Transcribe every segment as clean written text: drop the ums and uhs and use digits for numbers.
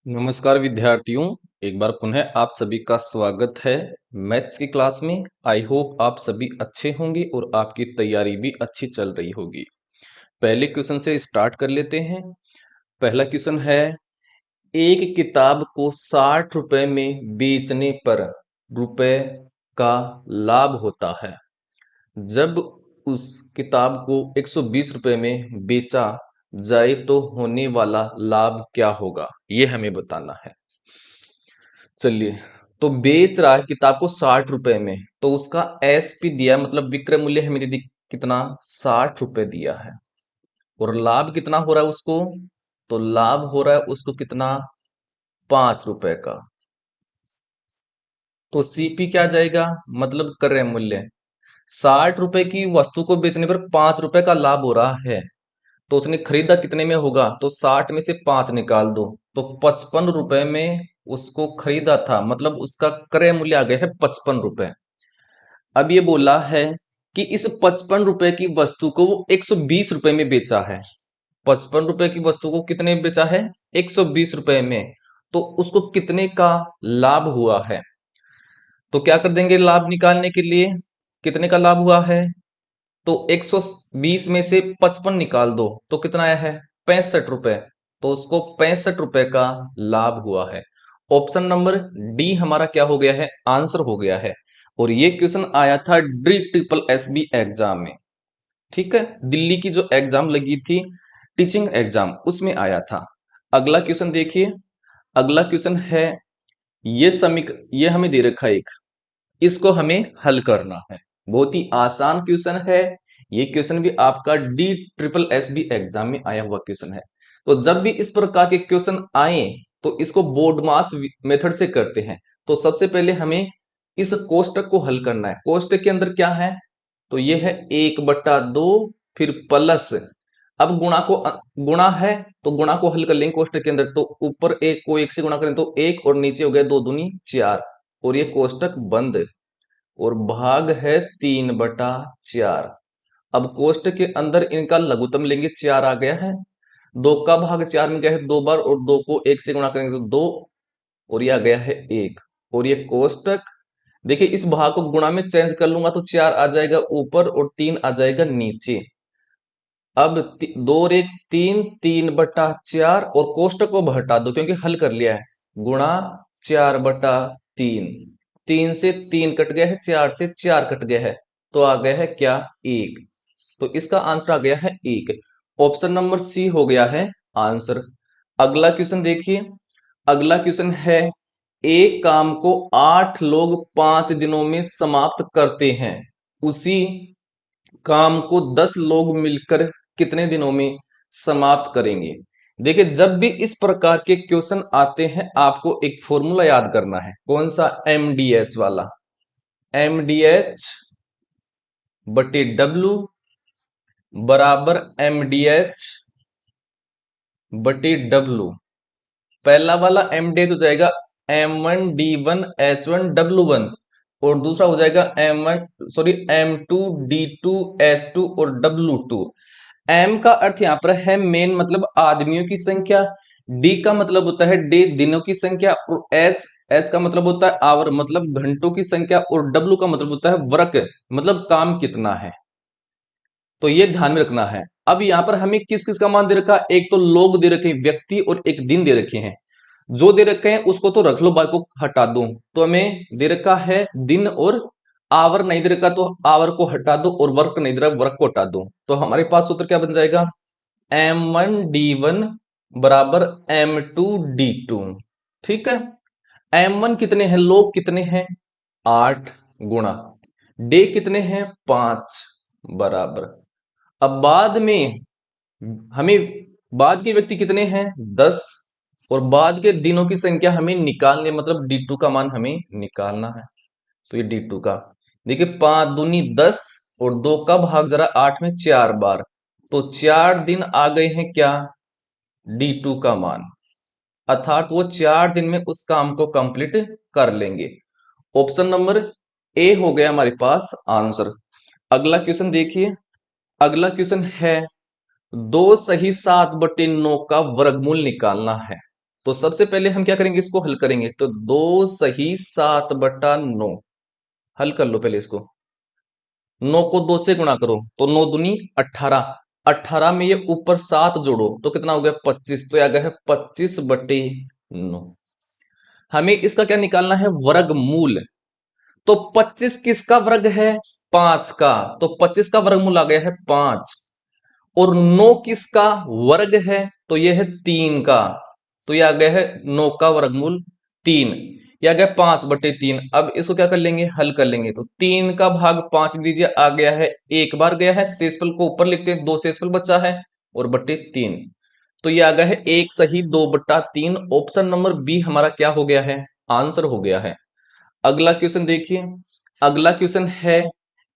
नमस्कार विद्यार्थियों, एक बार पुनः आप सभी का स्वागत है मैथ्स की क्लास में। आई होप आप सभी अच्छे होंगे और आपकी तैयारी भी अच्छी चल रही होगी। पहले क्वेश्चन से स्टार्ट कर लेते हैं। पहला क्वेश्चन है, एक किताब को 60 रुपए में बेचने पर रुपए का लाभ होता है। जब उस किताब को 120 रुपए में बेचा जाए तो होने वाला लाभ क्या होगा, ये हमें बताना है। चलिए, तो बेच रहा है किताब को 60 रुपए में, तो उसका एसपी दिया, मतलब विक्रय मूल्य हमें दे कितना, 60 रुपए दिया है। और लाभ कितना हो रहा है उसको, तो लाभ हो रहा है उसको कितना, 5 रुपए का। तो सीपी क्या जाएगा, मतलब क्रय मूल्य। 60 रुपए की वस्तु को बेचने पर 5 रुपए का लाभ हो रहा है, तो उसने खरीदा कितने में होगा, तो 60 में से 5 निकाल दो, तो 55 रुपए में उसको खरीदा था, मतलब उसका क्रय मूल्य आ गया है 55 रुपए। अब ये बोला है कि इस 55 रुपए की वस्तु को वो 120 रुपए में बेचा है। 55 रुपए की वस्तु को कितने में बेचा है, 120 रुपए में। तो उसको कितने का लाभ हुआ है, तो क्या कर देंगे लाभ निकालने के लिए, कितने का लाभ हुआ है, तो 120 में से 55 निकाल दो, तो कितना आया है, 65 रुपए। तो उसको 65 रुपए का लाभ हुआ है। ऑप्शन नंबर डी हमारा क्या हो गया है, आंसर हो गया है। और ये क्वेश्चन आया था D triple S B exam में। ठीक है, दिल्ली की जो एग्जाम लगी थी, टीचिंग एग्जाम, उसमें आया था। अगला क्वेश्चन देखिए। अगला क्वेश्चन है, ये हमें दे रखा है एक, इसको हमें हल करना है। बहुत ही आसान क्वेश्चन है। ये क्वेश्चन भी आपका D triple S B exam में आया हुआ क्वेश्चन है। तो जब भी इस प्रकार के क्वेश्चन आए, तो इसको बोर्ड मास मेथड से करते हैं। तो सबसे पहले हमें इस कोष्टक को हल करना है। कोष्टक के अंदर क्या है, तो ये है 1/2, फिर प्लस, अब गुणा है, तो गुणा को हल कर लेंगे कोष्टक के अंदर। तो ऊपर एक को एक से गुणा करें तो एक, और नीचे हो गया 2 दूनी 4, और ये कोष्टक बंद। और भाग है 3/4। अब कोष्टक के अंदर इनका लघुत्तम लेंगे, 4 आ गया है। 2 का भाग 4 में गया है 2 बार, और 2 को 1 से गुणा करेंगे तो 2, और ये आ गया है 1। और ये कोष्टक, देखिए इस भाग को गुणा में चेंज कर लूंगा तो 4 आ जाएगा ऊपर और 3 आ जाएगा नीचे। अब 2 और 1 3, 3/4, और कोष्टक को हटा दो क्योंकि हल कर लिया है। गुणा 4/3, 3 से 3 कट गया है, 4 से 4 कट गया है, तो आ गया है क्या, 1। तो इसका आंसर आ गया है 1। ऑप्शन नंबर सी हो गया है आंसर। अगला क्वेश्चन देखिए। अगला क्वेश्चन है, एक काम को 8 लोग 5 दिनों में समाप्त करते हैं, उसी काम को 10 लोग मिलकर कितने दिनों में समाप्त करेंगे। देखिए जब भी इस प्रकार के क्वेश्चन आते हैं, आपको एक फॉर्मूला याद करना है। कौन सा, एमडीएच वाला। एमडीएच बटे डब्लू बराबर एमडीएच बटे डब्लू। पहला वाला एमडीएच हो जाएगा M1D1H1W1, और दूसरा हो जाएगा M2D2H2 और W2। एम का अर्थ यहां पर है मेन, मतलब आदमियों की संख्या। डी का मतलब होता है डे, दिनों की संख्या। और एच, एच का मतलब होता है आवर, मतलब घंटों की संख्या। और डब्ल्यू का मतलब होता है वर्क, मतलब काम कितना है। तो ये ध्यान में रखना है। अब यहां पर हमें किस किस का मान दे रखा है, एक तो लोग दे रखे हैं, व्यक्ति, और एक दिन दे रखे हैं। जो दे रखे हैं उसको तो रख लो, बाकी को हटा दो। तो हमें दे रखा है दिन, और आवर नहीं दे रखा तो आवर को हटा दो, और वर्क नहीं दे रहा, वर्क को हटा दो। तो हमारे पास सूत्र क्या बन जाएगा, M1D1 बराबर M2D2। ठीक है, M1 कितने हैं, लोग कितने हैं, 8, गुणा डे कितने हैं, 5, बराबर। अब बाद में हमें बाद के व्यक्ति कितने हैं, 10, और बाद के दिनों की संख्या हमें निकालनी है, मतलब D2 का मान हमें निकालना है। तो ये D2 का, देखिए 5 दूनी 10, और 2 का भाग जरा 8 में 4 बार, तो 4 दिन आ गए हैं क्या, D2 का मान। अर्थात वो 4 दिन में उस काम को कंप्लीट कर लेंगे। ऑप्शन नंबर ए हो गया हमारे पास आंसर। अगला क्वेश्चन देखिए। अगला क्वेश्चन है, 2 सही 7/9 का वर्गमूल निकालना है। तो सबसे पहले हम क्या करेंगे, इसको हल करेंगे। तो 2 सही 7/9 हल कर लो पहले इसको। 9 को 2 से गुणा करो तो 9 दूनी 18, 18 में ये ऊपर 7 जोड़ो तो कितना हो गया 25, तो यह आ गया है 25/9। हमें इसका क्या निकालना है, वर्गमूल। तो 25 किसका वर्ग है, 5 का, तो 25 का वर्गमूल आ गया है 5। और 9 किसका वर्ग है, तो यह है 3 का, तो यह आ गया है 9 का वर्गमूल 3। यह आ गया 5/3। अब इसको क्या कर लेंगे, हल कर लेंगे। तो 3 का भाग 5 दीजिए, आ गया है, एक बार गया है, शेषफल को ऊपर लिखते हैं, 2 शेषफल बचा है और बटे 3। तो यह आ गया है 1 सही 2/3। ऑप्शन नंबर बी हमारा क्या हो गया है, आंसर हो गया है। अगला क्वेश्चन देखिए। अगला क्वेश्चन है,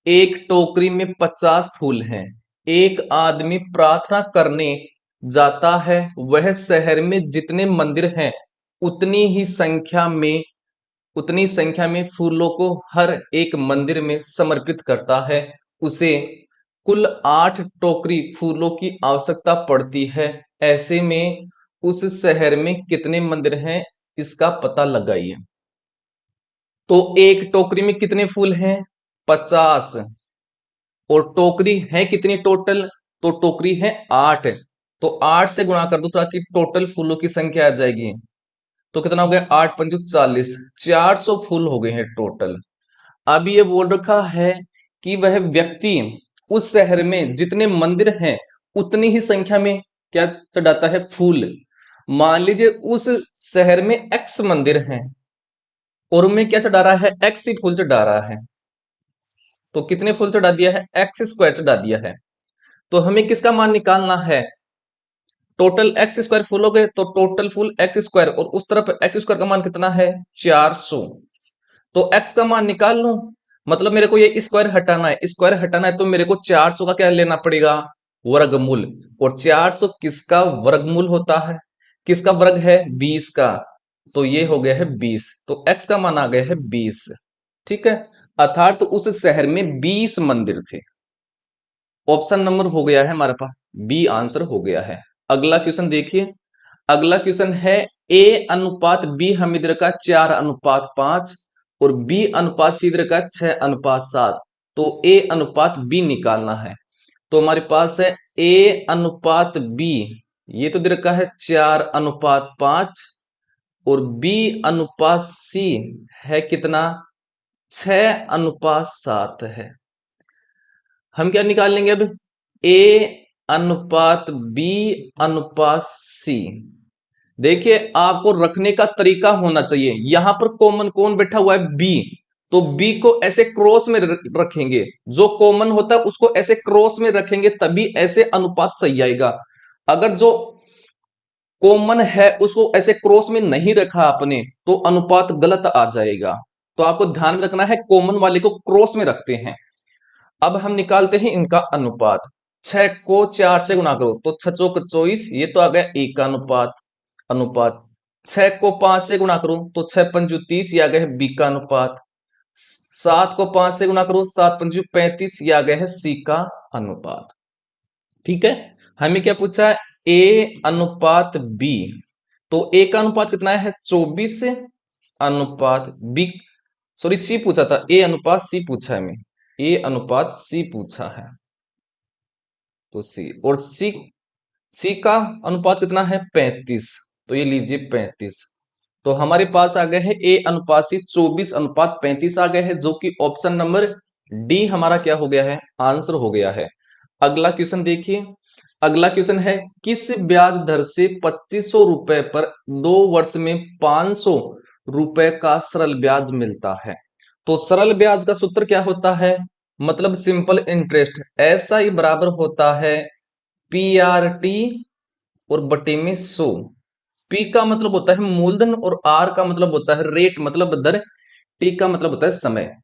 एक टोकरी में 50 फूल हैं। एक आदमी प्रार्थना करने जाता है, वह शहर में जितने मंदिर हैं उतनी संख्या में फूलों को हर एक मंदिर में समर्पित करता है। उसे कुल 8 टोकरी फूलों की आवश्यकता पड़ती है। ऐसे में उस शहर में कितने मंदिर हैं, इसका पता लगाइए। तो एक टोकरी में कितने फूल हैं, 50। और टोकरी है कितनी टोटल, तो टोकरी है 8। तो 8 से गुणा कर दो ताकि टोटल फूलों की संख्या आ जाएगी। तो कितना हो गया, 8×5 = 40, 400 फूल हो गए हैं टोटल। अब ये बोल रखा है कि वह व्यक्ति उस शहर में जितने मंदिर हैं उतनी ही संख्या में क्या चढ़ाता है, फूल। मान लीजिए उस शहर में एक्स मंदिर हैं और उनमें क्या चढ़ा रहा है, एक्स ही फूल चढ़ा रहा है। तो कितने फूल चढ़ा दिया है, x² चढ़ा दिया है। तो हमें किसका मान निकालना है, टोटल x² फूल हो गए, तो टोटल फूल x² और उस तरफ x² का मान कितना है, 400। तो x का मान निकाल लो, मतलब मेरे को ये स्क्वायर हटाना है, स्क्वायर हटाना है तो मेरे को 400 का क्या लेना पड़ेगा, वर्गमूल। और 400 किसका वर्गमूल होता है, किसका वर्ग है, 20 का। तो ये हो गया है 20, तो x का मान आ गया है 20। ठीक है, अर्थात तो उस शहर में 20 मंदिर थे। ऑप्शन नंबर हो गया है हमारे पास बी, आंसर हो गया है। अगला क्वेश्चन देखिए। अगला क्वेश्चन है, A/B हम इधर का 4:5 और B/C इधर का 6:7। तो A/B निकालना है। तो हमारे पास है A/B, ये तो इधर का है 4:5 और B/C है कितना, 6:7 है। हम क्या निकाल लेंगे अब, A/B/C। देखिए आपको रखने का तरीका होना चाहिए, यहां पर कॉमन कौन बैठा हुआ है, बी। तो बी को ऐसे क्रॉस में रखेंगे, जो कॉमन होता है उसको ऐसे क्रॉस में रखेंगे, तभी ऐसे अनुपात सही आएगा। अगर जो कॉमन है उसको ऐसे क्रॉस में नहीं रखा आपने तो अनुपात गलत आ जाएगा। तो आपको ध्यान में रखना है, कॉमन वाले को क्रॉस में रखते हैं। अब हम निकालते हैं इनका अनुपात। 6 को 4 से गुणा करो तो 6 चौक 24, ये तो आ गया 1 का अनुपात। अनुपात 6 को 5 से गुणा करो तो 6 पंजू 30, ये आ गया है बी का अनुपात। 7 को 5 से गुणा करो, 7 पंजू 35, ये आ गया है सी का अनुपात। ठीक है, हमें क्या पूछा है, A/B। तो ए का अनुपात कितना है, 24 अनुपात बी, सॉरी सी पूछा था, A/C पूछा है, हमें A/C पूछा है। तो सी, और सी का अनुपात कितना है, 35। तो ये लीजिए 35। तो हमारे पास आ गए है A/C 24:35 आ गए हैं, जो कि ऑप्शन नंबर डी हमारा क्या हो गया है, आंसर हो गया है। अगला क्वेश्चन देखिए। अगला क्वेश्चन है, किस ब्याज दर से 2500 रुपए पर 2 वर्ष में 500 रुपए का सरल ब्याज मिलता है। तो सरल ब्याज का सूत्र क्या होता है, मतलब सिंपल इंटरेस्ट, ऐसा ही बराबर होता है PRT और बटे में 100। पी का मतलब होता है मूलधन और आर का मतलब होता है रेट, मतलब दर। टी का मतलब होता है समय।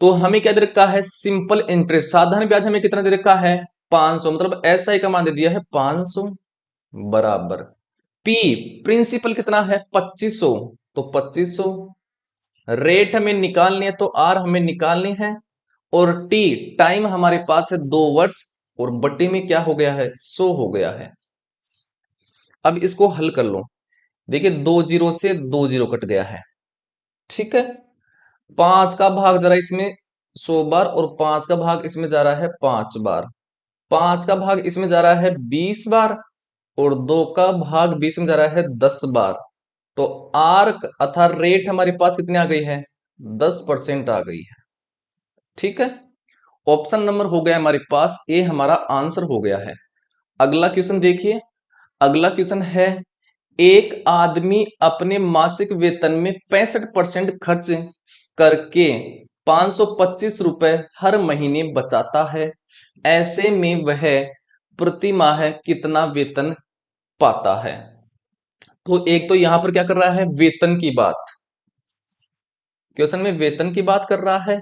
तो हमें क्या दे रखा है, सिंपल इंटरेस्ट, साधारण ब्याज हमें कितना दे रखा है, 500, मतलब ऐसा ही का मान दे दिया है 500 बराबर पी। प्रिंसिपल कितना है, 2500, तो 2500। रेट हमें निकालनी है तो आर हमें निकालनी है, और टी टाइम हमारे पास है 2 वर्ष, और बट्टी में क्या हो गया है, 100 हो गया है। अब इसको हल कर लो। देखिए 2 जीरो से 2 जीरो कट गया है। ठीक है, 5 का भाग जा रहा है इसमें 100 बार, और 5 का भाग इसमें जा रहा है 5 बार। 5 का भाग इसमें जा रहा है 20 बार, और 2 का भाग 20 में जा रहा है 10 बार। तो आर्क अर्थात रेट हमारे पास कितनी आ गई है? 10% आ गई है। ठीक है, ऑप्शन नंबर हो गया हमारे पास ए, हमारा आंसर हो गया है। अगला क्वेश्चन देखिए। अगला क्वेश्चन है, एक आदमी अपने मासिक वेतन में 65% खर्च करके 525 रुपए हर महीने बचाता है। ऐसे में वह प्रति माह कितना वेतन पाता है? तो एक तो यहां पर क्या कर रहा है? वेतन की बात, क्वेश्चन में वेतन की बात कर रहा है,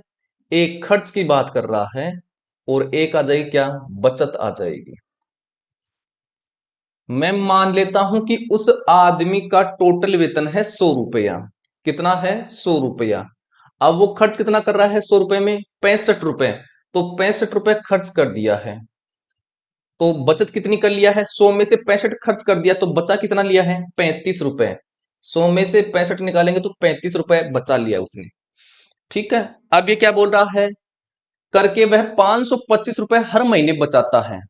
एक खर्च की बात कर रहा है, और एक आ जाएगी क्या? बचत आ जाएगी। मैं मान लेता हूं कि उस आदमी का टोटल वेतन है 100 रुपया। कितना है? 100 रुपया। अब वो खर्च कितना कर रहा है 100 रुपए में? 65 रुपए। तो 65 रुपए खर्च कर दिया है, तो बचत कितनी कर लिया है? 100 में से 65 खर्च कर दिया, तो बचा कितना लिया है? 35 रुपए। 100 में से 65 निकालेंगे तो 35 रुपए बचा लिया उसने। ठीक है, अब ये क्या बोल रहा है? करके वह 525 रुपए हर महीने बचाता है।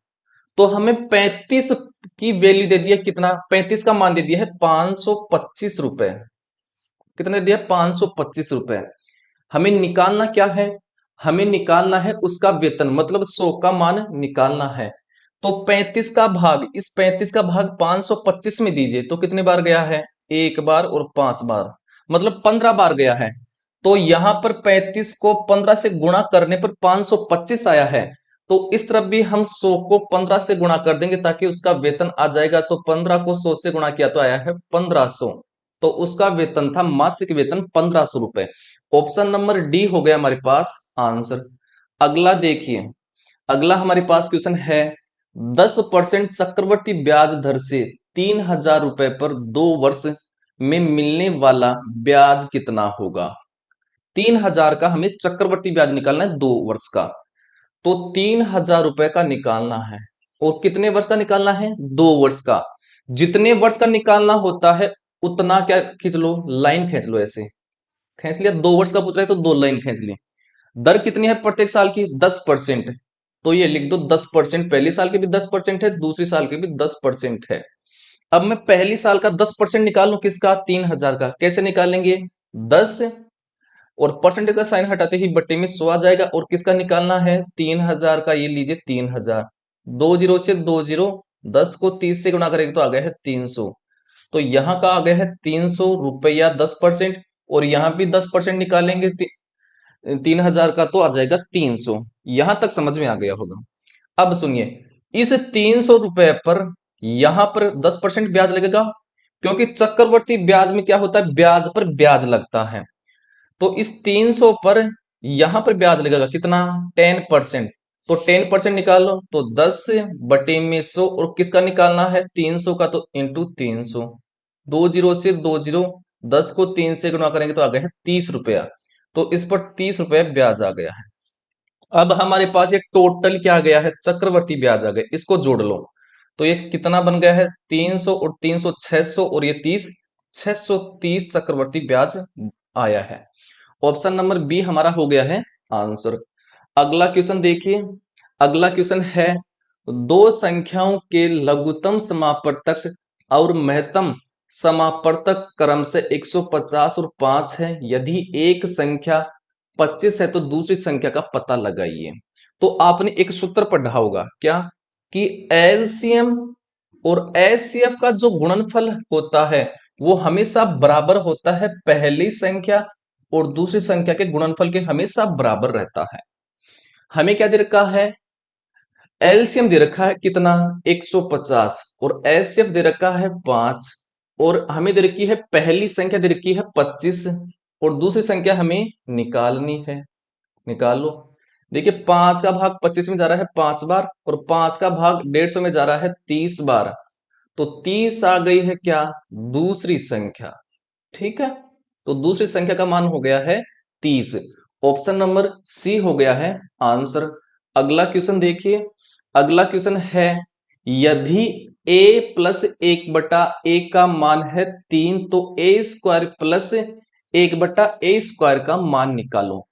तो हमें 35 की वैल्यू दे दिया, कितना? 35 का मान दे दिया है 525 रुपए। कितना दे दिया? 525 रुपए। हमें निकालना क्या है? हमें निकालना है उसका वेतन, मतलब 100 का मान निकालना है। तो 35 का भाग, इस 35 का भाग 525 में दीजिए, तो कितने बार गया है? एक बार और 5 बार, मतलब 15 बार गया है। तो यहां पर 35 को 15 से गुणा करने पर 525 आया है। तो इस तरफ भी हम 100 को 15 से गुणा कर देंगे ताकि उसका वेतन आ जाएगा। तो 15 को 100 से गुणा किया तो आया है 1500। तो उसका वेतन था, मासिक वेतन 1500 रुपए। ऑप्शन नंबर डी हो गया हमारे पास आंसर। अगला देखिए। अगला हमारे पास क्वेश्चन है, 10% चक्रवर्ती ब्याज दर से 3000 रुपए पर 2 वर्ष में मिलने वाला ब्याज कितना होगा? 3000 का हमें चक्रवर्ती ब्याज निकालना है 2 वर्ष का। तो 3000 रुपए का निकालना है, और कितने वर्ष का निकालना है? 2 वर्ष का। जितने वर्ष का निकालना होता है उतना क्या खींच लो? लाइन खींच लो, ऐसे खींच लिया। 2 वर्ष का पूछ रहा है तो 2 लाइन खींच ली। दर कितनी है प्रत्येक साल की? 10%। तो ये लिख दो 10%। पहले साल के भी 10% है, दूसरी साल के भी 10% है। अब मैं पहली साल का 10% निकालूं, किसका? 3000 का। कैसे निकालेंगे? 10 और परसेंटेज का साइन हटाते ही बट्टे में 100 आ जाएगा। और किसका निकालना है? 3000 का। ये लीजिए 3000, 2 जीरो से 2 जीरो, 10 को 30 से गुणा करेंगे तो आ गया है 300। तो यहां का आ गया है 300 रुपया 10%, और यहां भी 10% निकालेंगे 3000 का तो आ जाएगा 300। यहां तक समझ में आ गया होगा। अब सुनिए, इस 300 रुपए पर यहां पर 10% ब्याज लगेगा, क्योंकि चक्रवर्ती ब्याज में क्या होता है? ब्याज पर ब्याज लगता है। तो इस 300 पर यहां पर ब्याज लगेगा कितना? 10%। तो 10% निकालो तो 10/100, और किसका निकालना है? 300 का, तो इंटू 300। 2 जीरो से 2 जीरो, 10 को 3 से गुणा करेंगे तो आ गया है 30 रुपया। तो इस पर 30 रुपये ब्याज आ गया है। अब हमारे पास ये टोटल क्या आ गया है? चक्रवर्ती ब्याज आ गया। इसको जोड़ लो तो ये कितना बन गया है? 300 और 300 600, और ये 30, 630 चक्रवर्ती ब्याज आया है। ऑप्शन नंबर बी हमारा हो गया है आंसर। अगला क्वेश्चन देखिए। अगला क्वेश्चन है, दो संख्याओं के लघुत्तम समापवर्तक और महत्तम समापवर्तक क्रम से 150 और 5 है। यदि एक संख्या 25 है तो दूसरी संख्या का पता लगाइए। तो आपने एक सूत्र पढ़ा होगा क्या, कि एलसीएम और एचसीएफ का जो गुणनफल होता है वो हमेशा बराबर होता है पहली संख्या और दूसरी संख्या के गुणनफल के हमेशा बराबर रहता है। हमें क्या दे रखा है? एलसीएम दे रखा है कितना? 150, और एचसीएफ दे रखा है 5, और हमें दे रखी है पहली संख्या दे रखी है 25, और दूसरी संख्या हमें निकालनी है। निकालो। देखिए 5 का भाग 25 में जा रहा है 5 बार, और 5 का भाग 150 में जा रहा है 30 बार। तो 30 आ गई है क्या? दूसरी संख्या। ठीक है, तो दूसरी संख्या का मान हो गया है 30। ऑप्शन नंबर सी हो गया है आंसर। अगला क्वेश्चन देखिए। अगला क्वेश्चन है, यदि ए प्लस 1/a का मान है 3, तो ए स्क्वायर प्लस 1/a² का मान निकालो।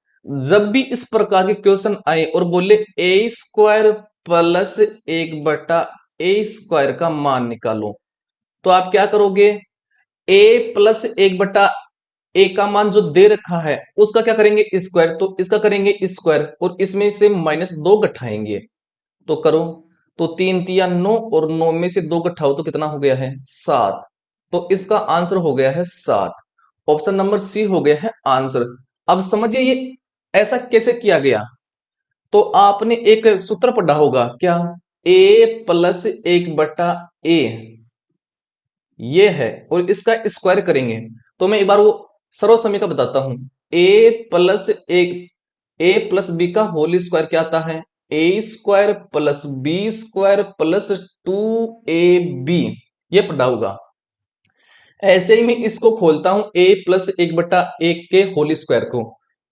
जब भी इस प्रकार के क्वेश्चन आए और बोले ए स्क्वायर प्लस 1/a² का मान निकालो, तो आप क्या करोगे? ए प्लस 1/a का मान जो दे रखा है उसका क्या करेंगे? स्क्वायर। तो इसका करेंगे स्क्वायर और इसमें से -2 घटाएंगे। तो करो। तो 3 तिया 9 और 9 में से 2 घटाओ तो कितना हो गया है? 7। तो इसका आंसर हो गया है 7। ऑप्शन नंबर सी हो गया है आंसर। अब समझिए ये ऐसा कैसे किया गया। तो आपने एक सूत्र पढ़ा होगा क्या? ए प्लस 1/a ये है और इसका स्क्वायर करेंगे। तो मैं एक बार वो सर्व समय का बताता हूं। ए प्लस बी का होल स्क्वायर क्या आता है? A square plus B square plus 2ab, ये पढ़ा होगा। ऐसे ही मैं इसको खोलता हूं ए प्लस 1/1 के होल स्क्वायर को।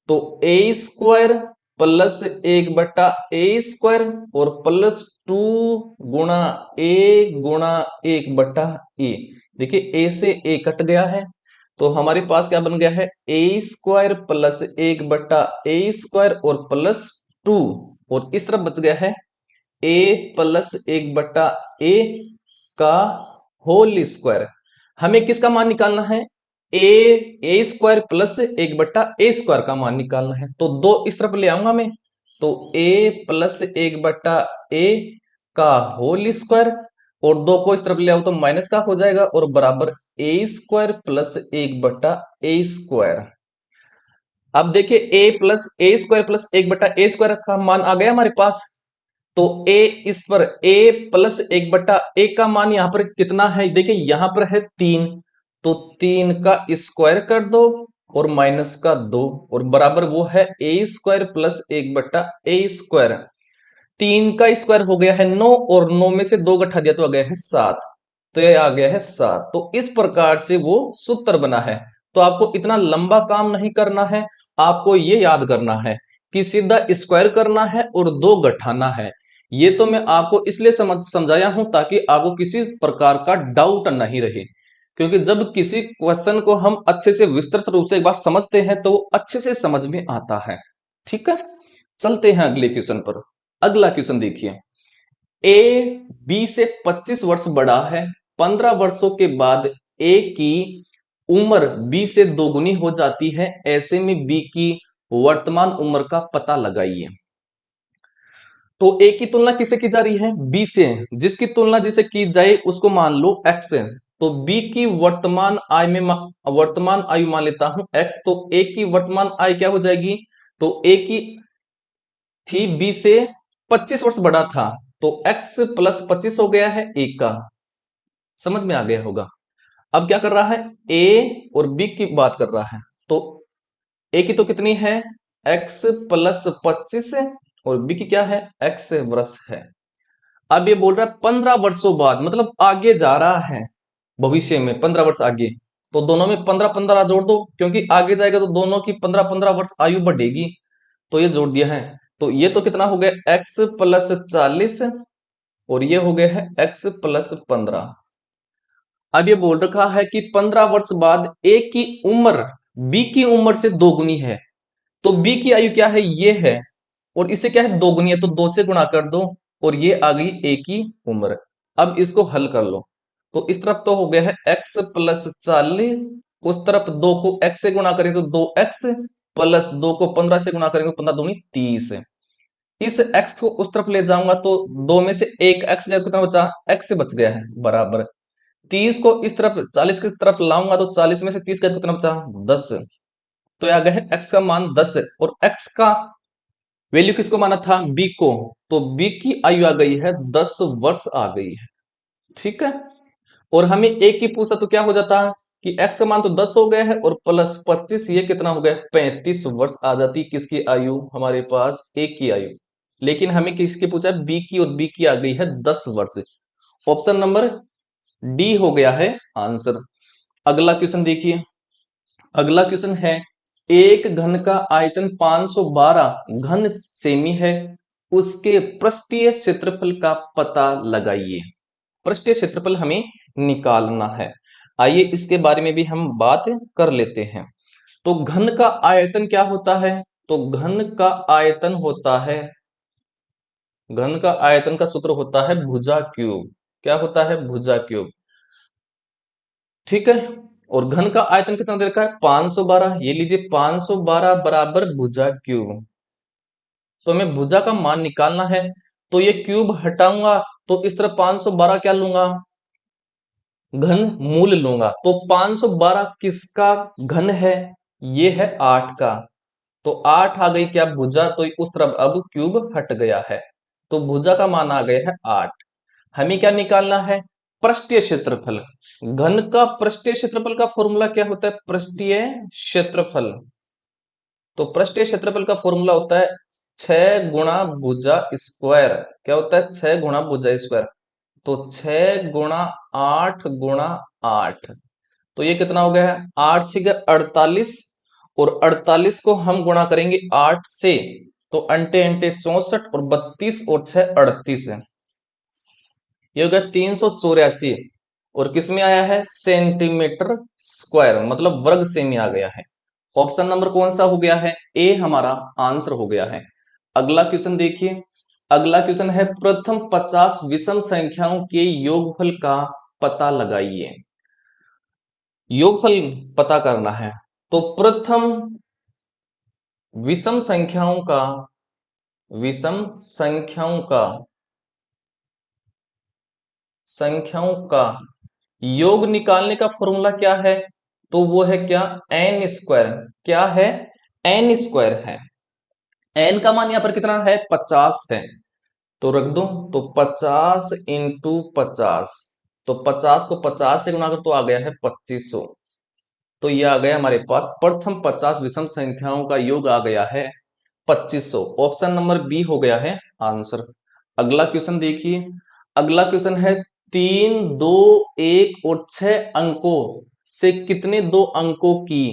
तो ए स्क्वायर प्लस 1/a² और प्लस 2 गुणा ए गुणा 1/a। देखिए ए से ए कट गया है तो हमारे पास क्या बन गया है? ए स्क्वायर प्लस 1/a² और प्लस 2, और इस तरफ बच गया है ए प्लस 1/a का होल स्क्वायर। हमें किसका मान निकालना है? ए स्क्वायर प्लस 1/a² का मान निकालना है। तो 2 इस तरफ ले आऊंगा मैं। तो ए प्लस 1/a का होल स्क्वायर और 2 को इस तरफ ले आओ तो माइनस का हो जाएगा और बराबर ए स्क्वायर प्लस 1/a²। अब देखिए ए स्क्वायर प्लस 1/a² का मान आ गया हमारे पास। तो इस पर a प्लस 1/a का मान यहां पर कितना है? देखिए यहां पर है 3, तो 3 का स्क्वायर कर दो और माइनस का 2 और बराबर वो है ए स्क्वायर प्लस 1/a²। 3 का स्क्वायर हो गया है 9 और 9 में से 2 घटा दिया तो आ गया है 7। तो ये आ गया है 7। तो इस प्रकार से वो सूत्र बना है। तो आपको इतना लंबा काम नहीं करना है, आपको ये याद करना है कि सीधा स्क्वायर करना है और 2 घटाना है। ये तो मैं आपको इसलिए समझाया हूं ताकि आपको किसी प्रकार का डाउट नहीं रहे, क्योंकि जब किसी क्वेश्चन को हम अच्छे से विस्तृत रूप से एक बार समझते हैं तो वो अच्छे से समझ में आता है। ठीक है, चलते हैं अगले क्वेश्चन पर। अगला क्वेश्चन देखिए। ए बी से 25 वर्ष बड़ा है। 15 वर्षों के बाद ए की उम्र बी से दोगुनी हो जाती है। ऐसे में बी की वर्तमान उम्र का पता लगाइए। तो ए की तुलना किससे की जा रही है? बी से। जिसकी तुलना जिसे की जाए उसको मान लो एक्स। तो बी की वर्तमान आयु में वर्तमान आयु मान लेता हूं एक्स। तो ए की वर्तमान आयु क्या हो जाएगी? तो ए की थी बी से 25 वर्ष बड़ा था, तो x प्लस 25 हो गया है ए का। समझ में आ गया होगा। अब क्या कर रहा है? ए और बी की बात कर रहा है। तो ए की तो कितनी है? x प्लस 25 और बी की क्या है? x वर्ष है। अब ये बोल रहा है 15 वर्षों बाद, मतलब आगे जा रहा है भविष्य में 15 वर्ष आगे। तो दोनों में 15-15 जोड़ दो, क्योंकि आगे जाएगा तो दोनों की 15-15 वर्ष आयु बढ़ेगी। तो ये जोड़ दिया है। तो ये तो कितना हो गया? x प्लस 40 और ये हो गया है x प्लस 15। अब ये बोल रखा है कि 15 वर्ष बाद a की उम्र b की उम्र से दोगुनी है। तो b की आयु क्या है? ये है और इसे क्या है? दोगुनी है, तो 2 से गुणा कर दो और ये आ गई a की उम्र। अब इसको हल कर लो। तो इस तरफ तो हो गया है x प्लस 40, उस तरफ 2 को x से गुणा करें तो 2x प्लस 2 को 15 से गुणा करेंगे 15 दूनी 30। इस x को उस तरफ ले जाऊंगा तो 2 में से एक x गया, कितना बचा? x बच गया है बराबर। 30 को इस तरफ 40 की तरफ लाऊंगा तो 40 में से 30 गया, कितना बचा? 10। तो आ गया है x का मान 10 और x का वैल्यू किसको माना था? b को। तो b की आयु आ गई है 10 वर्ष आ गई है। ठीक है, और हमें एक की पूछा तो क्या हो जाता है कि x का मान तो 10 हो गया है और प्लस 25, ये कितना हो गया? 35 वर्ष आ जाती किसकी आयु? हमारे पास a की आयु। लेकिन हमें किसकी पूछा? b की, और b की आ गई है 10 वर्ष। ऑप्शन नंबर डी हो गया है आंसर। अगला क्वेश्चन देखिए। अगला क्वेश्चन है, एक घन का आयतन 512 घन सेमी है, उसके पृष्ठीय क्षेत्रफल का पता लगाइए। पृष्ठीय क्षेत्रफल हमें निकालना है। आइए इसके बारे में भी हम बात कर लेते हैं। तो घन का आयतन क्या होता है? तो घन का आयतन होता है, घन का आयतन का सूत्र होता है भुजा क्यूब। क्या होता है? भुजा क्यूब। ठीक है। और घन का आयतन कितना दे रखा है? 512। ये लीजिए 512 बराबर भुजा क्यूब। तो हमें भुजा का मान निकालना है, तो ये क्यूब हटाऊंगा तो इस तरफ 512 क्या लूंगा? घन मूल लूंगा। तो 512 किसका घन है? ये है 8 का। तो 8 आ गई क्या भुजा? तो उस तरफ अब क्यूब हट गया है, तो भुजा का मान आ गया है 8। हमें क्या निकालना है? पृष्ठीय क्षेत्रफल। घन का पृष्ठीय क्षेत्रफल का फॉर्मूला क्या होता है? पृष्ठीय क्षेत्रफल। तो पृष्ठीय क्षेत्रफल का फॉर्मूला होता है 6 गुणा भुजा स्क्वायर। क्या होता है? 6 गुणा भुजा स्क्वायर। तो 6 गुणा 8 गुणा 8, तो ये कितना हो गया है? 8 6 48, और 48 को हम गुणा करेंगे 8 से, तो अंटे अंटे 64, और 32 और 6 38, ये हो गया 384। और किस में आया है? सेंटीमीटर स्क्वायर, मतलब वर्ग से में आ गया है। ऑप्शन नंबर कौन सा हो गया है? ए हमारा आंसर हो गया है। अगला क्वेश्चन देखिए। अगला क्वेश्चन है प्रथम 50 विषम संख्याओं के योगफल का पता लगाइए। योगफल पता करना है। तो प्रथम विषम संख्याओं का, विषम संख्याओं का योग निकालने का फॉर्मूला क्या है? तो वो है क्या? N square. क्या है? एन स्क्वायर है। एन का मान यहां पर कितना है? 50 है, तो रख दो। तो 50 इंटू 50, तो 50 को 50 से गुणा कर तो आ गया है 2500। तो ये आ गया हमारे पास प्रथम 50 विषम संख्याओं का योग आ गया है 2500। ऑप्शन नंबर बी हो गया है आंसर। अगला क्वेश्चन देखिए। अगला क्वेश्चन है 3 2 1 और 6 अंकों से कितने दो अंकों की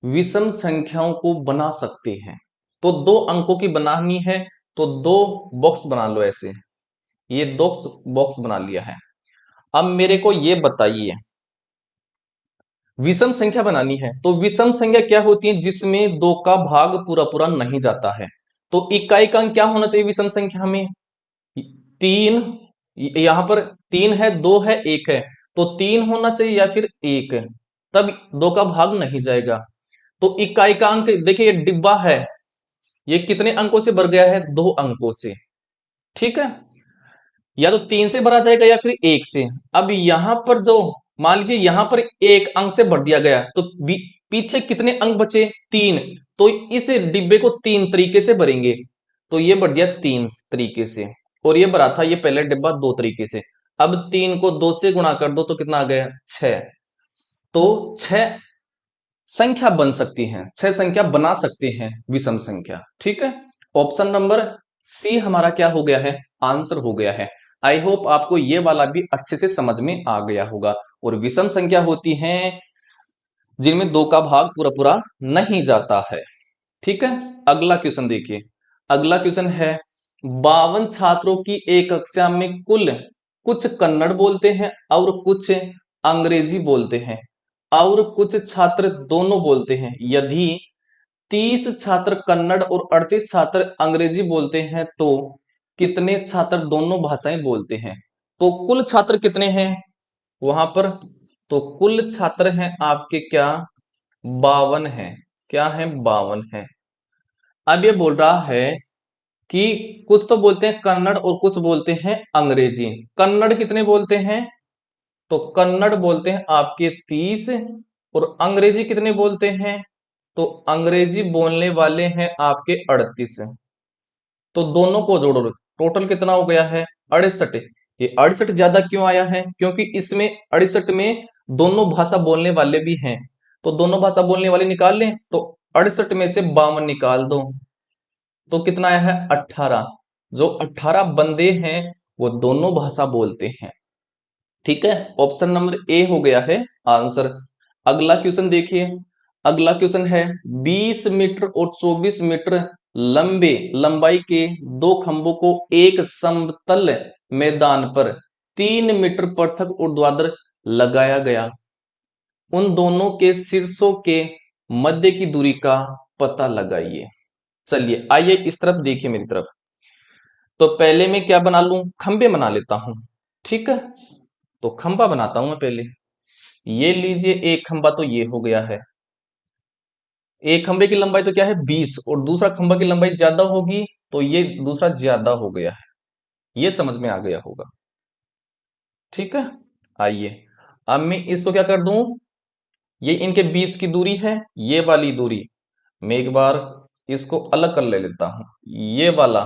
विषम संख्याओं को बना सकते हैं? तो 2 अंकों की बनानी है, तो 2 बॉक्स बना लो ऐसे। ये 2 बॉक्स बना लिया है। अब मेरे को ये बताइए, विषम संख्या बनानी है, तो विषम संख्या क्या होती है? जिसमें 2 का भाग पूरा पूरा नहीं जाता है। तो इकाई का अंक क्या होना चाहिए विषम संख्या में? 3। यहां पर 3 है, 2 है, 1 है, तो 3 होना चाहिए या फिर 1, तब 2 का भाग नहीं जाएगा। तो इकाई का अंक देखिए, ये डिब्बा है, ये कितने अंकों से भर गया है? 2 अंकों से। ठीक है। या तो 3 से भरा जाएगा या फिर 1 से। अब यहां पर जो, मान लीजिए यहां पर 1 अंक से भर दिया गया, तो पीछे कितने अंक बचे? 3। तो इस डिब्बे को 3 तरीके से भरेंगे, तो ये भर दिया 3 तरीके से, और ये भरा था ये पहले डिब्बा 2 तरीके से। अब 3 को 2 से गुणा कर दो तो कितना आ गया? 6। तो 6 संख्या बन सकती हैं, 6 संख्या बना सकते हैं विषम संख्या। ठीक है। ऑप्शन नंबर सी हमारा क्या हो गया है? आंसर हो गया है। आई होप आपको ये वाला भी अच्छे से समझ में आ गया होगा। और विषम संख्या होती हैं जिनमें 2 का भाग पूरा पूरा नहीं जाता है। ठीक है। अगला क्वेश्चन देखिए। अगला क्वेश्चन है 52 छात्रों की एक कक्षा में कुल कुछ कन्नड़ बोलते हैं और कुछ अंग्रेजी बोलते हैं, और कुछ छात्र दोनों बोलते हैं। यदि 30 छात्र कन्नड़ और 38 छात्र अंग्रेजी बोलते हैं, तो कितने छात्र दोनों भाषाएं बोलते हैं? तो कुल छात्र कितने हैं वहां पर? तो कुल छात्र हैं आपके क्या? 52 हैं। क्या है? 52 है। अब ये बोल रहा है कि कुछ तो बोलते हैं कन्नड़ और कुछ बोलते हैं अंग्रेजी। कन्नड़ कितने बोलते हैं? तो कन्नड़ बोलते हैं आपके 30, और अंग्रेजी कितने बोलते हैं? तो अंग्रेजी बोलने वाले हैं आपके 38। तो दोनों को जोड़ो, टोटल कितना हो गया है? 68। ये 68 ज्यादा क्यों आया है? क्योंकि इसमें 68 में दोनों भाषा बोलने वाले भी हैं, तो दोनों भाषा बोलने वाले निकाल लें, तो 68 में से 52 निकाल दो, तो कितना आया है? 18। जो 18 बंदे हैं वो दोनों भाषा बोलते हैं। ठीक है। ऑप्शन नंबर ए हो गया है आंसर। अगला क्वेश्चन देखिए। अगला क्वेश्चन है 20 मीटर और 24 मीटर लंबाई के दो खंभों को एक समतल मैदान पर 3 मीटर पृथक ऊर्ध्वाधर लगाया गया। उन दोनों के शीर्षों के मध्य की दूरी का पता लगाइए। चलिए आइए इस तरफ देखिए मेरी तरफ। तो पहले मैं क्या बना लूं, खंबे बना लेता हूं। ठीक है, तो खंबा बनाता हूं मैं पहले। ये लीजिए, एक खंबा तो ये हो गया है। एक खंबे की लंबाई तो क्या है 20, और दूसरा खंबा की लंबाई ज्यादा होगी, तो ये दूसरा ज्यादा हो गया है। ये समझ में आ गया होगा। ठीक है, आइए अब मैं इसको क्या कर दूं, ये इनके बीच की दूरी है, ये वाली दूरी मैं एक बार इसको अलग कर ले लेता हूं। ये वाला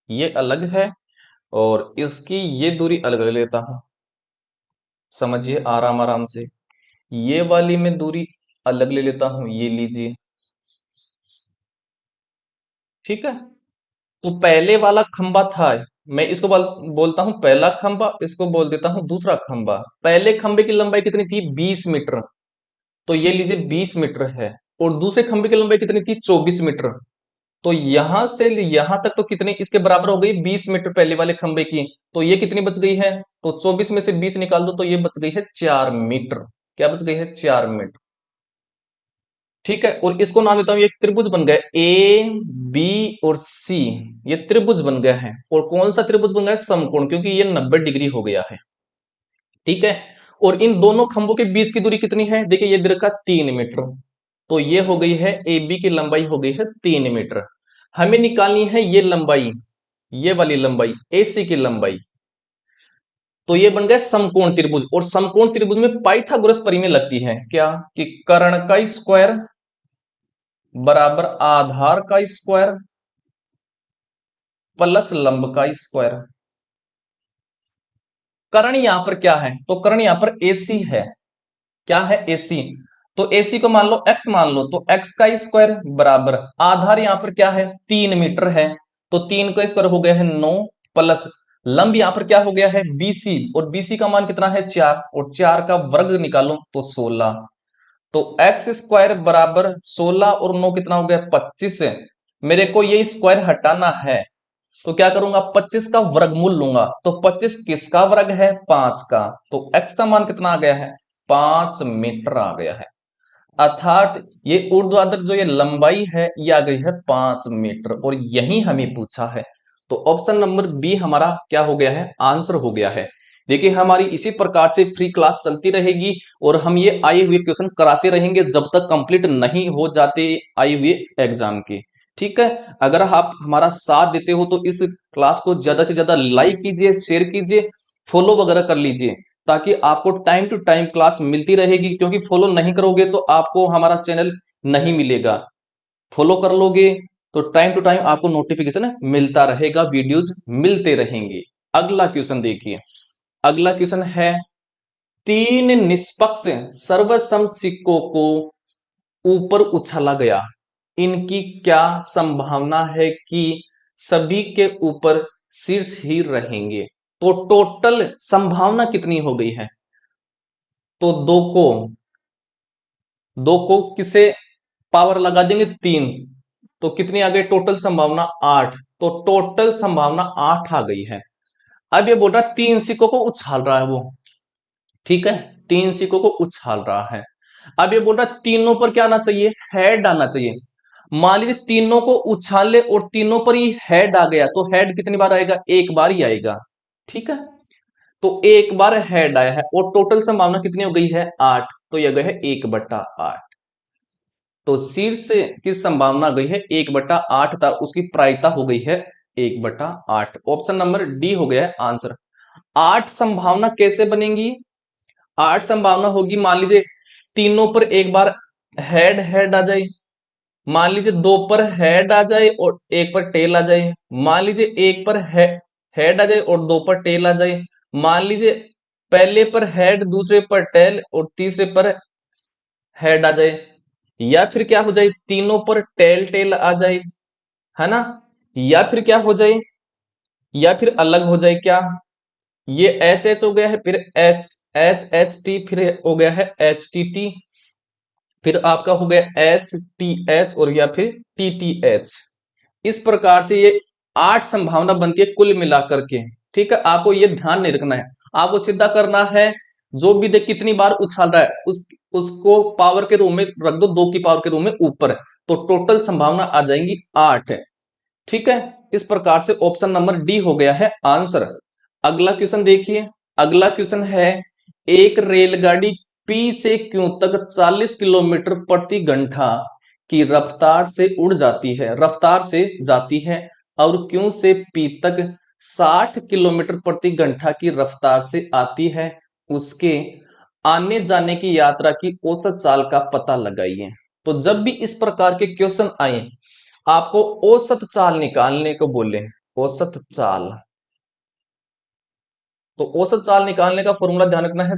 ये अलग है, और इसकी ये दूरी अलग ले लेता हूं। समझिए आराम आराम से। ये वाली मैं दूरी अलग ले लेता हूं, ये लीजिए। ठीक है, तो पहले वाला खंबा था, मैं इसको बोलता हूं पहला खंबा, इसको बोल देता हूं दूसरा खंबा। पहले खंबे की लंबाई कितनी थी 20 मीटर, तो ये लीजिए 20 मीटर है। और दूसरे खंबे की लंबाई कितनी थी 24 मीटर। तो यहां से यहां तक तो कितनी इसके बराबर हो गई 20 मीटर पहले वाले खंबे की। तो ये कितनी बच गई है, तो 24 में से 20 निकाल दो, तो ये बच गई है 4 मीटर। क्या बच गई है 4 मीटर। ठीक है, और इसको नाम देता हूं, ये एक त्रिभुज बन गया ए बी और सी। ये त्रिभुज बन गया है, और कौन सा त्रिभुज बन गया है, समकोण, क्योंकि ये 90 डिग्री हो गया है। ठीक है, और इन दोनों खंभों के बीच की दूरी कितनी है, देखिए ये दीर्घ का 3 मीटर। तो ये हो गई है ए बी की लंबाई हो गई है 3 मीटर। हमें निकालनी है ये लंबाई, ये वाली लंबाई एसी की लंबाई। तो ये बन गया समकोण त्रिभुज, और समकोण त्रिभुज में पाइथागोरस प्रमेय लगती है क्या, कि कर्ण का स्क्वायर बराबर आधार का स्क्वायर प्लस लंब का स्क्वायर। कर्ण यहां पर क्या है, तो कर्ण यहां पर एसी है। क्या है एसी, तो एसी को मान लो एक्स मान लो, तो एक्स का स्क्वायर बराबर आधार यहां पर क्या है 3 मीटर है, तो 3 का स्क्वायर हो गया है 9, प्लस लंब यहां पर क्या हो गया है बीसी, और बीसी का मान कितना है 4, और 4 का वर्ग निकालो तो 16। तो एक्स स्क्वायर बराबर 16 और 9 कितना हो गया 25। मेरे को ये स्क्वायर हटाना है, तो क्या करूंगा 25 का वर्गमूल लूंगा, तो 25 किसका वर्ग है 5 का, तो x का मान कितना आ गया है 5 मीटर आ गया है। अर्थात ये ऊर्ध्वाधर जो ये लंबाई है ये आ गई है 5 मीटर, और यही हमें पूछा है। तो ऑप्शन नंबर बी हमारा क्या हो गया है, आंसर हो गया है। देखिए हमारी इसी प्रकार से फ्री क्लास चलती रहेगी, और हम ये आए हुए क्वेश्चन कराते रहेंगे जब तक कंप्लीट नहीं हो जाते आए हुए एग्जाम के। ठीक है, अगर आप हमारा साथ देते हो तो इस क्लास को ज्यादा से ज्यादा लाइक कीजिए, शेयर कीजिए, फॉलो वगैरह कर लीजिए, ताकि आपको टाइम टू टाइम क्लास मिलती रहेगी। क्योंकि फॉलो नहीं करोगे तो आपको हमारा चैनल नहीं मिलेगा, फॉलो कर लोगे तो टाइम टू टाइम आपको नोटिफिकेशन मिलता रहेगा, वीडियोज मिलते रहेंगे। अगला क्वेश्चन देखिए, अगला क्वेश्चन है, 3 निष्पक्ष सर्वसम सिक्कों को ऊपर उछाला गया, इनकी क्या संभावना है कि सभी के ऊपर शीर्ष ही रहेंगे। तो टोटल संभावना कितनी हो गई है, तो दो को किसे पावर लगा देंगे 3, तो कितनी आ गई टोटल संभावना 8, तो टोटल संभावना 8 आ गई है। अब ये बोल रहा है 3 सिक्कों को उछाल रहा है वो। ठीक है, 3 सिक्कों को उछाल रहा है। अब ये बोल रहा है तीनों पर क्या आना चाहिए, हेड आना चाहिए। मान लीजिए तीनों को उछाल ले और तीनों पर ही हेड आ गया, तो हेड कितनी बार आएगा, एक बार ही आएगा। ठीक है, तो एक बार हेड आया है, और टोटल संभावना कितनी हो गई है 8, तो यह गया है 1/8। तो शीर्ष की संभावना गई है 1/8 था, उसकी प्रायिकता हो गई है 1/8। ऑप्शन नंबर डी हो गया है आंसर। 8 संभावना कैसे बनेंगी, 8 संभावना होगी, मान लीजिए तीनों पर एक बार हेड हेड आ जाए, मान लीजिए 2 पर हेड आ जाए और 1 पर टेल आ जाए, मान लीजिए 1 पर हेड आ जाए और 2 पर टेल आ जाए, मान लीजिए पहले पर हेड दूसरे पर टेल और तीसरे पर हेड आ जाए, या फिर क्या हो जाए तीनों पर टेल टेल आ जाए, है ना, या फिर क्या हो जाए, या फिर अलग हो जाए क्या, ये एच एच हो गया है, फिर एच एच एच टी, फिर हो गया है एच टी टी, फिर आपका हो गया एच टी एच, और या फिर टी टी एच। इस प्रकार से ये 8 संभावना बनती है कुल मिलाकर के। ठीक है, आपको ये ध्यान नहीं रखना है, आपको सीधा करना है। जो भी देख कितनी बार उछाल रहा है उसको पावर के रूम में रख दो, 2 की पावर के रूम में ऊपर, तो टोटल संभावना आ जाएंगी 8। ठीक है, इस प्रकार से ऑप्शन नंबर डी हो गया है आंसर। अगला क्वेश्चन देखिए, अगला क्वेश्चन है, एक रेलगाड़ी पी से क्यू तक 40 किलोमीटर प्रति घंटा की रफ्तार से उड़ जाती है, रफ्तार से जाती है, और क्यू से पी तक 60 किलोमीटर प्रति घंटा की रफ्तार से आती है, उसके आने जाने की यात्रा की औसत चाल का पता लगाइए। तो जब भी इस प्रकार के क्वेश्चन आए, आपको औसत चाल निकालने को बोले, औसत चाल, तो औसत चाल निकालने का फॉर्मूला ध्यान रखना है,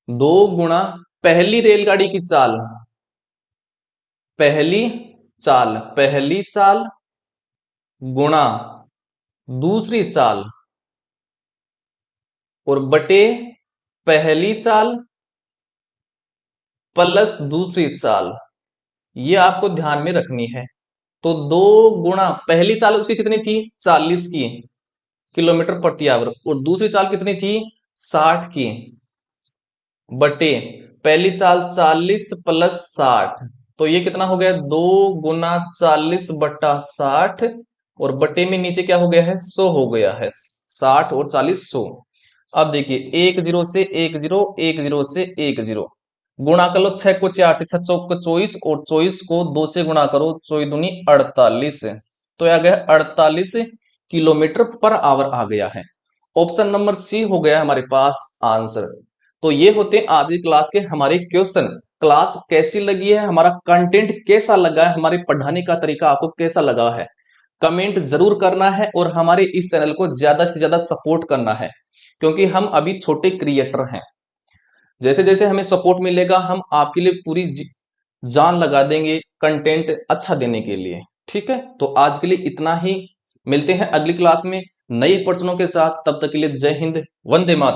दो गुणा पहली रेलगाड़ी की चाल, पहली पहली चाल गुणा दूसरी चाल, और बटे पहली चाल प्लस दूसरी चाल, ये आपको ध्यान में रखनी है। तो 2 गुणा पहली चाल उसकी कितनी थी, 40 की किलोमीटर प्रति आवर, और दूसरी चाल कितनी थी, 60 की, बटे पहली चाल 40 प्लस 60, तो ये कितना हो गया, 2 गुना 40 बटा 60, और बटे में नीचे क्या हो गया है, 100 हो गया है, 60 और 40 100। अब देखिए, एक जीरो से एक जीरो, एक जीरो से एक जीरो, गुणा कर लो, 6 को 4 से, 6 चौक को 24, और 24 को 2 से गुणा करो, 24 दूनी 48, तो आ गया 48 किलोमीटर पर आवर आ गया है। ऑप्शन नंबर सी हो गया हमारे पास आंसर। तो ये होते हैं आज की क्लास के हमारे क्वेश्चन। क्लास कैसी लगी है, हमारा कंटेंट कैसा लगा है, हमारे पढ़ाने का तरीका आपको कैसा लगा है, कमेंट जरूर करना है, और हमारे इस चैनल को ज्यादा से ज्यादा सपोर्ट करना है, क्योंकि हम अभी छोटे क्रिएटर हैं। जैसे जैसे हमें सपोर्ट मिलेगा, हम आपके लिए पूरी जान लगा देंगे कंटेंट अच्छा देने के लिए। ठीक है, तो आज के लिए इतना ही, मिलते हैं अगली क्लास में नए प्रश्नों के साथ, तब तक के लिए जय हिंद, वंदे मातरम।